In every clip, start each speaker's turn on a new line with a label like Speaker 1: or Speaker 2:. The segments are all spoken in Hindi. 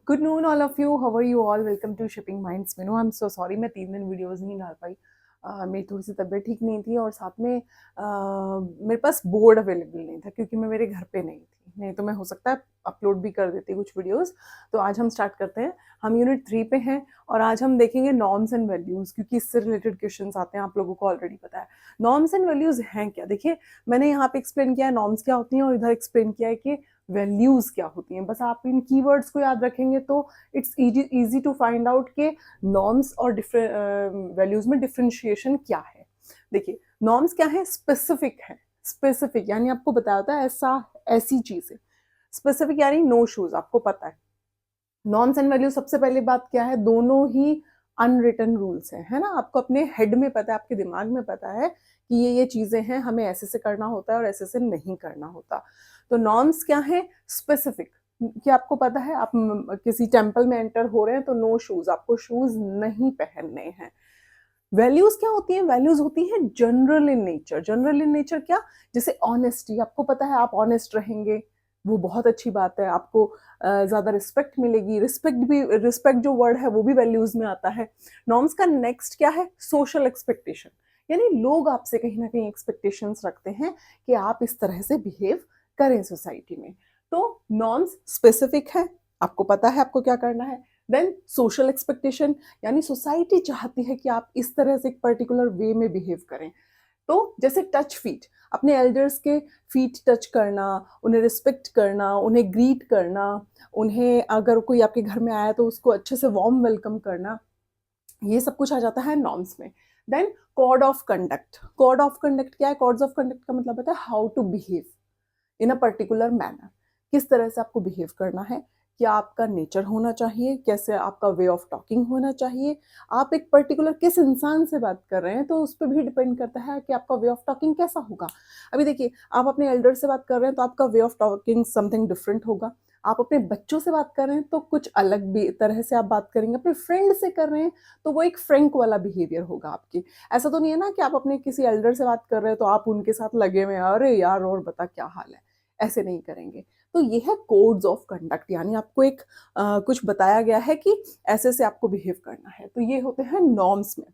Speaker 1: Good noon all of you, how are you all? Welcome to shipping minds. Meenu, I am so sorry, मैं 3 दिन वीडियोस नहीं डाल पाई। मेरी थोड़ी सी तबीयत ठीक नहीं थी और साथ में मेरे पास बोर्ड अवेलेबल नहीं था क्योंकि मैं मेरे घर पे नहीं थी। नहीं तो मैं हो सकता है अपलोड भी कर देती कुछ वीडियोस। तो आज हम स्टार्ट करते हैं। हम यूनिट 3 पे हैं और आज हम देखेंगे नॉर्म्स एंड वैल्यूज़, क्योंकि इससे रिलेटेड क्वेश्चंस आते हैं, आप लोगों को ऑलरेडी पता है। नॉर्म्स एंड वैल्यूज़ हैं क्या? देखिए, मैंने यहाँ पे एक्सप्लेन किया है नॉर्म्स क्या होती हैं और इधर एक्सप्लेन किया है कि वैल्यूज क्या होती हैं। बस आप इन कीवर्ड्स को याद रखेंगे तो it's easy to find out के नॉर्म्स और वैल्यूज में डिफरेंशिएशन क्या है। देखिए, नॉर्म्स क्या है? स्पेसिफिक है। स्पेसिफिक यानी आपको बताया होता है ऐसा, ऐसी चीज है। स्पेसिफिक यानी नो शूज, आपको पता है। नॉर्म्स एंड वैल्यू, सबसे पहली बात क्या है, दोनों ही अनरिटन रूल्स हैं, है ना। आपको अपने हेड में पता है, आपके दिमाग में पता है कि ये चीजें हैं, हमें ऐसे से करना होता है और ऐसे से नहीं करना होता। तो नॉर्म्स क्या है? स्पेसिफिक। क्या आपको पता है, आप किसी टेम्पल में एंटर हो रहे हैं तो नो शूज, आपको शूज नहीं पहनने हैं। वैल्यूज क्या होती हैं? वैल्यूज होती हैं general in nature. General in nature क्या? जैसे ऑनेस्टी, आपको पता है आप ऑनेस्ट रहेंगे, वो बहुत अच्छी बात है, आपको ज्यादा रिस्पेक्ट मिलेगी। रिस्पेक्ट जो वर्ड है वो भी वैल्यूज में आता है। नॉर्म्स का नेक्स्ट क्या है? सोशल एक्सपेक्टेशन, यानी लोग आपसे कहीं ना कहीं एक्सपेक्टेशंस रखते हैं कि आप इस तरह से बिहेव करें सोसाइटी में। तो नॉर्म्स स्पेसिफिक है, आपको पता है आपको क्या करना है। देन सोशल एक्सपेक्टेशन, यानी सोसाइटी चाहती है कि आप इस तरह से एक पर्टिकुलर वे में बिहेव करें। तो जैसे टच फीट, अपने एल्डर्स के फीट टच करना, उन्हें रिस्पेक्ट करना, उन्हें ग्रीट करना, उन्हें अगर कोई आपके घर में आया तो उसको अच्छे से वार्म वेलकम करना, ये सब कुछ आ जाता है नॉर्म्स में। Then code of conduct. Code of conduct क्या है? कोड्स ऑफ कंडक्ट का मतलब होता है how to behave in a particular manner, किस तरह से आपको बिहेव करना है, क्या आपका नेचर होना चाहिए, कैसे आपका वे ऑफ टॉकिंग होना चाहिए, आप एक पर्टिकुलर किस इंसान से बात कर रहे हैं तो उस पर भी डिपेंड करता है कि आपका वे ऑफ टॉकिंग कैसा होगा। अभी देखिए, आप अपने एल्डर से बात कर रहे हैं तो आपका way of talking something different होगा। आप अपने बच्चों से बात कर रहे हैं तो कुछ अलग भी तरह से आप बात करेंगे। अपने फ्रेंड से कर रहे हैं तो वो एक फ्रैंक वाला बिहेवियर होगा आपकी। ऐसा तो नहीं है ना कि आप अपने किसी एल्डर से बात कर रहे हैं तो आप उनके साथ लगे हुए हैं, अरे यार और बता क्या हाल है, ऐसे नहीं करेंगे। तो ये है कोड्स ऑफ कंडक्ट, यानी आपको एक कुछ बताया गया है कि ऐसे से आपको बिहेव करना है। तो ये होते हैं नॉर्म्स में।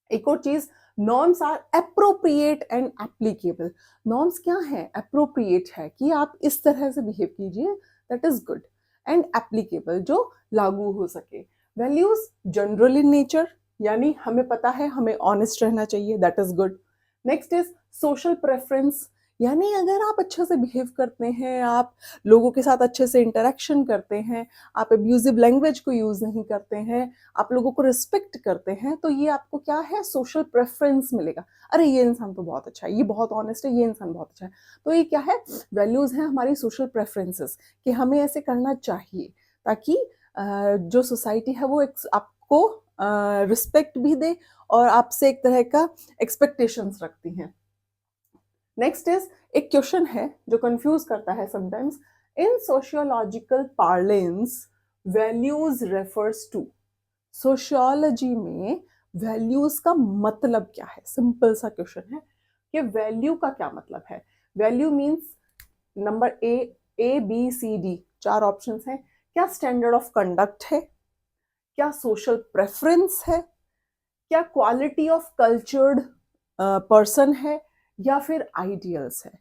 Speaker 1: एक और चीज, norms are appropriate and applicable. Norms क्या है? अप्रोप्रिएट है कि आप इस तरह से बिहेव कीजिए, that is good. And applicable, जो लागू हो सके। वैल्यूज जनरल इन नेचर, यानी हमें पता है हमें ऑनेस्ट रहना चाहिए, that is good. Next is social preference, यानी अगर आप अच्छे से बिहेव करते हैं, आप लोगों के साथ अच्छे से इंटरेक्शन करते हैं, आप अब्यूजिव लैंग्वेज को यूज नहीं करते हैं, आप लोगों को रिस्पेक्ट करते हैं, तो ये आपको क्या है? सोशल प्रेफरेंस मिलेगा। अरे ये इंसान तो बहुत अच्छा है, ये बहुत ऑनेस्ट है, ये इंसान बहुत अच्छा है। तो ये क्या है? वैल्यूज हैं हमारी सोशल प्रेफरेंसेस, कि हमें ऐसे करना चाहिए ताकि जो सोसाइटी है वो आपको रिस्पेक्ट भी दे और आपसे एक तरह का एक्सपेक्टेशंस रखती हैं। नेक्स्ट इज, एक क्वेश्चन है जो कंफ्यूज करता है sometimes. In sociological parlance, values refers to. Sociology में वैल्यूज का मतलब क्या है? सिंपल सा क्वेश्चन है कि वैल्यू का क्या मतलब है। Value means, number A B C D, 4 options हैं। क्या स्टैंडर्ड ऑफ कंडक्ट है? क्या सोशल प्रेफरेंस है? क्या क्वालिटी ऑफ कल्चर्ड पर्सन है? या फिर आइडियल्स है?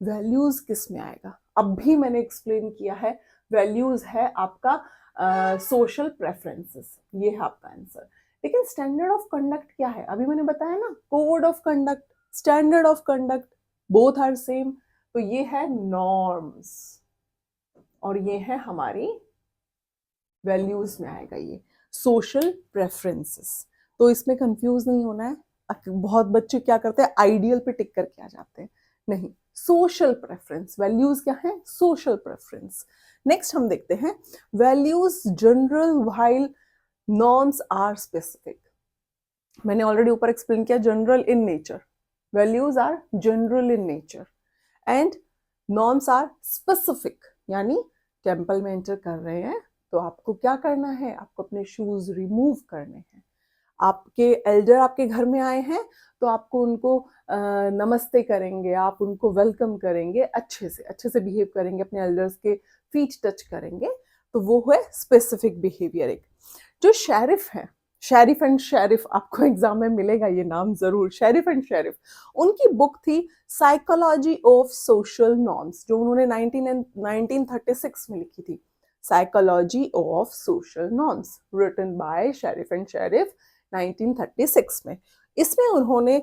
Speaker 1: वैल्यूज किस में आएगा? अब भी मैंने एक्सप्लेन किया है, वैल्यूज है आपका सोशल प्रेफरेंसेस, ये है आपका आंसर। लेकिन स्टैंडर्ड ऑफ कंडक्ट क्या है? अभी मैंने बताया ना, code of conduct, standard of conduct, both are same. तो ये है नॉर्म्स और ये है हमारी वैल्यूज में आएगा ये सोशल प्रेफरेंसेस। तो इसमें कंफ्यूज नहीं होना है। बहुत बच्चे क्या करते हैं, आइडियल पे टिक करके आ जाते हैं, नहीं, सोशल प्रेफरेंस। वैल्यूज क्या है? Social preference. नेक्स्ट हम देखते हैं, values general while norms are specific. मैंने ऑलरेडी ऊपर एक्सप्लेन किया, general in nature, values are general in nature and norms are specific. यानी टेम्पल में एंटर कर रहे हैं तो आपको क्या करना है? आपको अपने शूज रिमूव करने हैं। आपके एल्डर आपके घर में आए हैं तो आपको उनको नमस्ते करेंगे, आप उनको वेलकम करेंगे, अच्छे से बिहेव करेंगे, अपने एल्डर्स के फीट टच करेंगे। तो वो है स्पेसिफिक बिहेवियर। एक जो शेरिफ है, शेरिफ एंड शेरिफ, आपको एग्जाम में मिलेगा ये नाम जरूर, शेरिफ एंड शेरिफ, उनकी बुक थी साइकोलॉजी ऑफ सोशल नॉर्म्स, जो उन्होंने 1936 में लिखी थी, psychology of social norms, written by Sherif and Sherif 1936 में। इसमें उन्होंने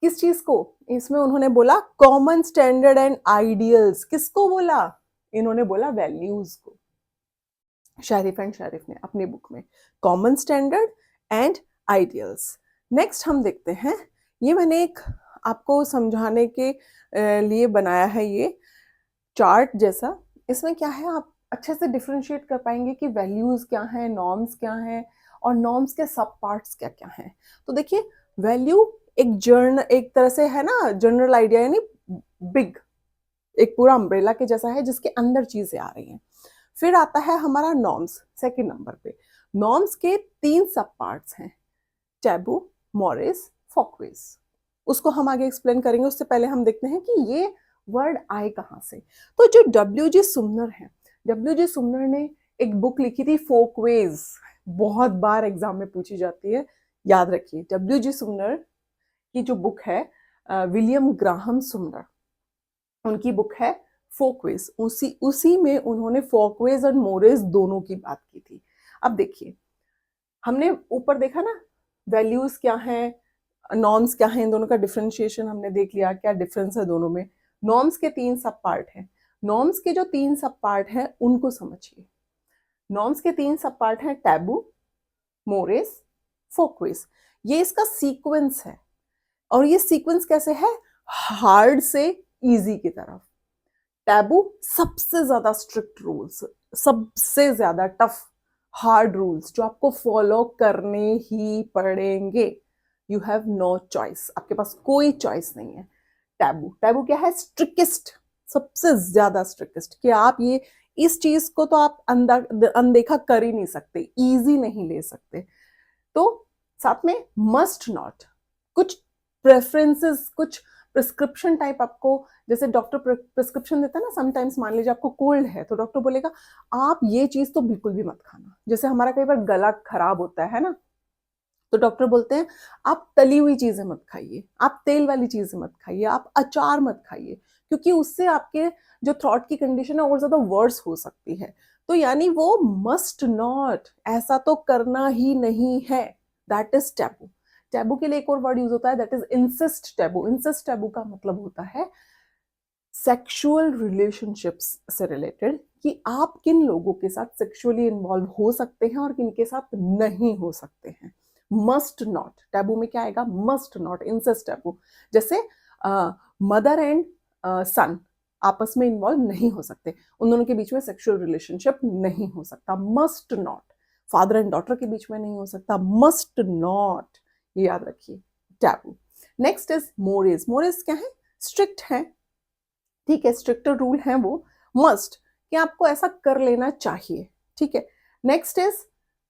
Speaker 1: किस चीज को, इसमें उन्होंने बोला कॉमन स्टैंडर्ड एंड आइडियल्स, किसको बोला, इन्होंने बोला वैल्यूज को, शेरिफ एंड शेरिफ ने अपनी बुक में, common standard and ideals. Next हम देखते हैं, ये मैंने एक आपको समझाने के लिए बनाया है ये चार्ट जैसा। इसमें क्या है, आप अच्छे से डिफरेंशिएट कर पाएंगे कि वैल्यूज क्या हैं, नॉर्म्स क्या हैं, और नॉर्म्स के सब पार्ट्स क्या क्या हैं। तो देखिए, वैल्यू एक तरह से है ना जनरल आइडिया, यानी बिग, एक पूरा अम्ब्रेला के जैसा है जिसके अंदर चीजें आ रही हैं। फिर आता है हमारा नॉर्म्स सेकंड नंबर पे। नॉर्म्स के 3 सब पार्ट्स हैं, टैबू, मोरिस, फोकवेज। उसको हम आगे एक्सप्लेन करेंगे, उससे पहले हम देखते हैं कि ये वर्ड आए कहाँ से। तो जो डब्ल्यू.जी. सुमनर है, डब्ल्यू.जी. सुमनर ने एक बुक लिखी थी फोकवेज, बहुत बार एग्जाम में पूछी जाती है, याद रखिए। डब्ल्यू.जी. सुमनर की जो बुक है, विलियम ग्राहम सुमनर, उनकी बुक है फोकवेज, उसी में उन्होंने फोकवेज और मोरेज दोनों की बात की थी। अब देखिए, हमने ऊपर देखा ना वैल्यूज क्या हैं, नॉर्म्स क्या हैं, इन दोनों का डिफरेंशिएशन हमने देख लिया, क्या डिफरेंस है दोनों में। नॉर्म्स के 3 सब पार्ट हैं, नॉर्म्स के जो 3 सब पार्ट हैं उनको समझिए। नॉर्म्स के 3 सब पार्ट हैं टैबू, मोरेस, फोकवेज। ये इसका सीक्वेंस है, और ये सीक्वेंस कैसे है, हार्ड से इजी की तरफ। टैबू सबसे ज्यादा स्ट्रिक्ट रूल्स, सबसे ज्यादा टफ हार्ड रूल्स जो आपको फॉलो करने ही पड़ेंगे, यू हैव नो चॉइस, आपके पास कोई चॉइस नहीं है। टैबू, टैबू क्या है, स्ट्रिक्टेस्ट, सबसे ज्यादा स्ट्रिक्टेस्ट, कि आप ये इस चीज को तो आप अनदेखा कर ही नहीं सकते, इजी नहीं ले सकते। तो साथ में मस्ट नॉट, कुछ प्रेफरेंसेस, कुछ प्रिस्क्रिप्शन टाइप, आपको जैसे डॉक्टर प्रिस्क्रिप्शन देता है ना, समटाइम्स मान लीजिए आपको कोल्ड है तो डॉक्टर बोलेगा आप ये चीज तो बिल्कुल भी मत खाना। जैसे हमारा कई बार गला खराब होता है ना, तो डॉक्टर बोलते हैं आप तली हुई चीजें मत खाइए, आप तेल वाली चीजें मत खाइए, आप अचार मत खाइए, क्योंकि उससे आपके जो थ्रॉट की कंडीशन है और ज्यादा वर्स हो सकती है। तो यानी वो मस्ट नॉट, ऐसा तो करना ही नहीं है, दैट इज टैबू। टैबू के लिए एक और वर्ड यूज होता है, that is incest taboo. Incest taboo का मतलब होता है सेक्सुअल रिलेशनशिप्स से रिलेटेड, कि आप किन लोगों के साथ सेक्सुअली इन्वॉल्व हो सकते हैं और किन के साथ नहीं हो सकते हैं। मस्ट नॉट, टैबू में क्या आएगा, मस्ट नॉट, इंसेस्ट टैबू। जैसे मदर एंड सन आपस में इन्वॉल्व नहीं हो सकते, उन दोनों के बीच में सेक्सुअल रिलेशनशिप नहीं हो सकता, must not. Father and daughter के बीच में नहीं हो सकता, मस्ट नॉट, ये याद रखिए, taboo. Next is mores. Mores क्या है, स्ट्रिक्ट है, ठीक है, स्ट्रिक्टर रूल है वो, मस्ट, कि आपको ऐसा कर लेना चाहिए, ठीक है। नेक्स्ट इज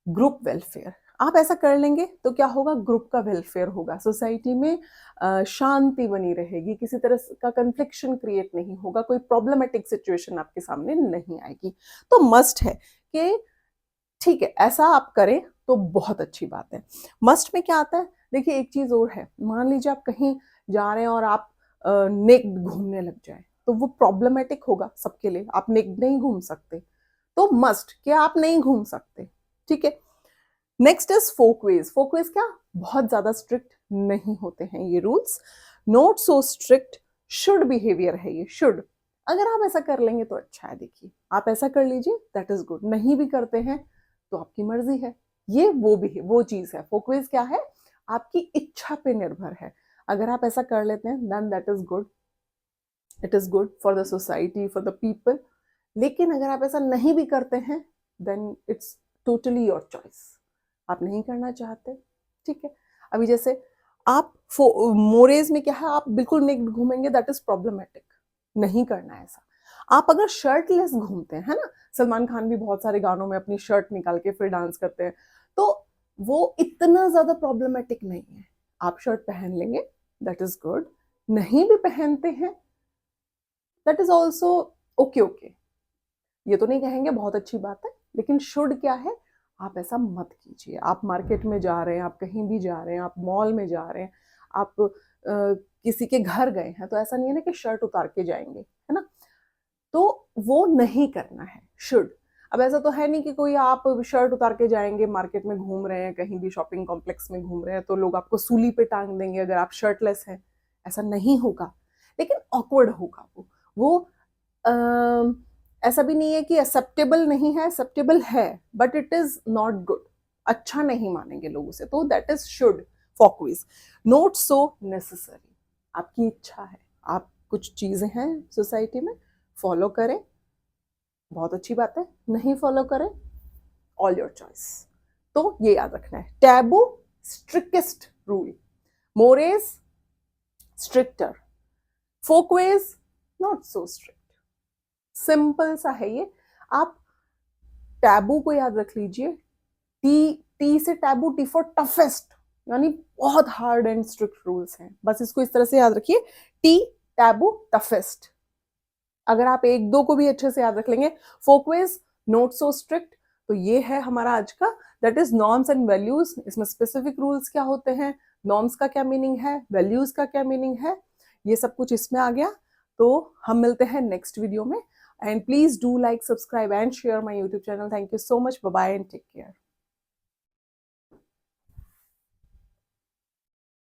Speaker 1: ग्रुप वेलफेयर, आप ऐसा कर लेंगे तो क्या होगा, ग्रुप का वेलफेयर होगा, सोसाइटी में शांति बनी रहेगी, किसी तरह का कन्फ्लिक्शन क्रिएट नहीं होगा, कोई प्रॉब्लमेटिक सिचुएशन आपके सामने नहीं आएगी। तो मस्ट है कि ठीक है ऐसा आप करें तो बहुत अच्छी बात है। मस्ट में क्या आता है, देखिए एक चीज और है, मान लीजिए आप कहीं जा रहे हैं और आप नेक्ड घूमने लग जाए, तो वो प्रॉब्लमेटिक होगा सबके लिए, आप नेक्ड नहीं घूम सकते, तो मस्ट क्या आप नहीं घूम सकते, ठीक है। Next is Folkways. फोकवेज क्या, बहुत ज्यादा स्ट्रिक्ट नहीं होते हैं ये rules, not so strict, should behaviour है ये, शुड, अगर आप ऐसा कर लेंगे तो अच्छा है, देखिए आप ऐसा कर लीजिए दैट इज गुड, नहीं भी करते हैं तो आपकी मर्जी है, ये वो चीज है। फोकवेज क्या है, आपकी इच्छा पे निर्भर है, अगर आप ऐसा कर लेते हैं then that is good, it is good for the society, for the people. लेकिन अगर आप ऐसा नहीं भी करते हैं then it's totally your choice, आप नहीं करना चाहते, ठीक है। अभी जैसे आप मोरेज में क्या है, आप बिल्कुल नेक्ड घूमेंगे, दैट इज प्रॉब्लमेटिक, नहीं करना ऐसा। आप अगर शर्टलेस घूमते हैं, है ना, सलमान खान भी बहुत सारे गानों में अपनी शर्ट निकाल के फिर डांस करते हैं, तो वो इतना ज्यादा प्रॉब्लमेटिक नहीं है, आप शर्ट पहन लेंगे दैट इज गुड, नहीं भी पहनते हैं that is also okay okay. ये तो नहीं कहेंगे बहुत अच्छी बात है, लेकिन शुड क्या है, आप ऐसा मत कीजिए। आप मार्केट में जा रहे हैं, आप कहीं भी जा रहे हैं, आप मॉल में जा रहे हैं, आप किसी के घर गए हैं, तो ऐसा नहीं है ना कि शर्ट उतार के जाएंगे, है ना। तो वो नहीं करना है, शुड। अब ऐसा तो है नहीं कि कोई आप शर्ट उतार के जाएंगे, मार्केट में घूम रहे हैं, कहीं भी शॉपिंग कॉम्प्लेक्स में घूम रहे हैं, तो लोग आपको सूली पे टांग देंगे अगर आप शर्टलेस हैं। ऐसा नहीं होगा, लेकिन ऑकवर्ड होगा वो ऐसा भी नहीं है कि एक्सेप्टेबल नहीं है, एक्सेप्टेबल है, but it is not good. अच्छा नहीं मानेंगे लोग उसे, तो that is should for quiz, not so necessary. आपकी इच्छा है, आप कुछ चीजें हैं सोसाइटी में फॉलो करें, बहुत अच्छी बात है, नहीं फॉलो करें, ऑल योर चॉइस। तो ये याद रखना है, taboo strictest rule, mores stricter, folkways not so strict. Simple सा है ये। आप टैबू को याद रख लीजिए, टी से टैबू, टी फॉर टफेस्ट, यानी बहुत हार्ड एंड स्ट्रिक्ट रूल्स हैं, बस इसको इस तरह से याद रखिए, टी टैबू टफेस्ट। अगर आप एक दो को भी अच्छे से याद रख लेंगे, फोकवेज नॉट सो स्ट्रिक्ट। तो ये है हमारा आज का, that is norms and values. इसमें स्पेसिफिक रूल्स क्या होते हैं, नॉर्म्स का क्या मीनिंग है, वैल्यूज का क्या मीनिंग है, ये सब कुछ इसमें आ गया। तो हम मिलते हैं नेक्स्ट वीडियो में, and please do like, subscribe and share my YouTube channel. Thank you so much, bye bye and take care.